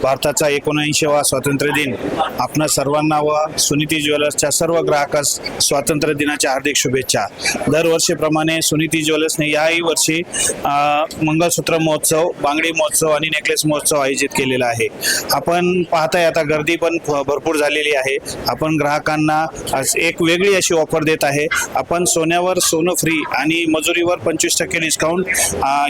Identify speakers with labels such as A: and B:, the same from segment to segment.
A: भारताचा 79वा स्वातंत्र्य दिन आपणा सर्वांना व सुनीती ज्वेलर्सच्या सर्व ग्राहकास स्वातंत्र्य दिनाच्या हार्दिक शुभेच्छा। दरवर्षीप्रमाणे सुनीती ज्वेलर्सने याही वर्षी मंगळसूत्र महोत्सव, बांगडी महोत्सव आणि नेकलेस महोत्सव आयोजित केलेला आहे। आपण पाहताय आता गर्दी पण भरपूर झालेली आहे। आपण ग्राहकांना आज एक वेगळी अशी ऑफर देत आहे। आपण सोन्यावर सोनं फ्री आणि मजुरीवर 25% डिस्काउंट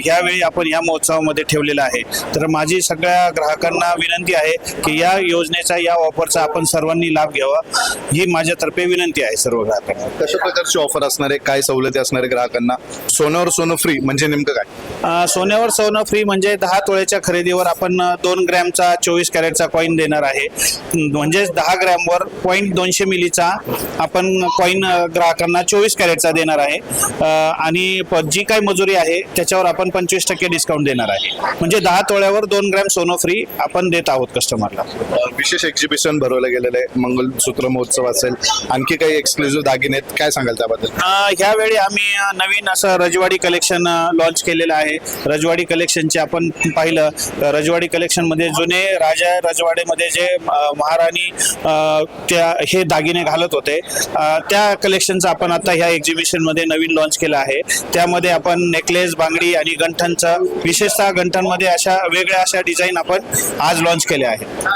A: यावेळी आपण या महोत्सवामध्ये ठेवलेला आहे। तर माझी सगळ्या ग्राहकांना विनंती आहे की या योजनेचा, या ऑफरचा आपण सर्वांनी लाभ घ्यावा, ही माझ्यातर्फे विनंती आहे सर्व ग्राहकांना।
B: कशा प्रकारची ऑफर असणार आहे, काय सवलती असणार आहे ग्राहकांना? सोन्यावर सोनं फ्री म्हणजे नेमकं काय?
A: सोन्यावर सोनं फ्री म्हणजे 10 तोळ्याच्या खरेदीवर आपण 2 ग्रॅमचा 24 कॅरेटचा कॉईन देणार आहे। म्हणजे 10 ग्रॅमवर 0.200 मिलीचा आपण कॉईन ग्राहकांना 24 कॅरेटचा देणार आहे। आणि जी काही मजुरी आहे त्याच्यावर आपण 25% डिस्काउंट देणार आहे। म्हणजे 10 तोळ्यावर 2 ग्रॅम सोनं फ्री आपण देत आहोत कस्टमरला।
B: विशेष एक्झिबिशन भरवलं गेलेलं आहे, मंगलसूत्र महोत्सव असेल, आणखी काही एक्सक्लुझिव्ह दागिने आहेत, काय सांगाल त्याबद्दल?
A: ह्यावेळी आम्ही नवीन असं रजवाडी कलेक्शन लॉन्च केलेलं आहे। रजवाडी कलेक्शनचे आपण पाहिलं तर रजवाडी कलेक्शनमध्ये जुने राजा रजवाडेमध्ये जे महाराणी त्या हे दागिने घालत होते, त्या कलेक्शनचं आपण आता ह्या एक्झिबिशनमध्ये नवीन लॉन्च केलं आहे। त्यामध्ये आपण नेकलेस, बांगडी आणि गंठनचं, विशेषतः गंठनमध्ये अशा वेगळ्या अशा डिझाईन आपण आज लॉन्च केल्या आहेत।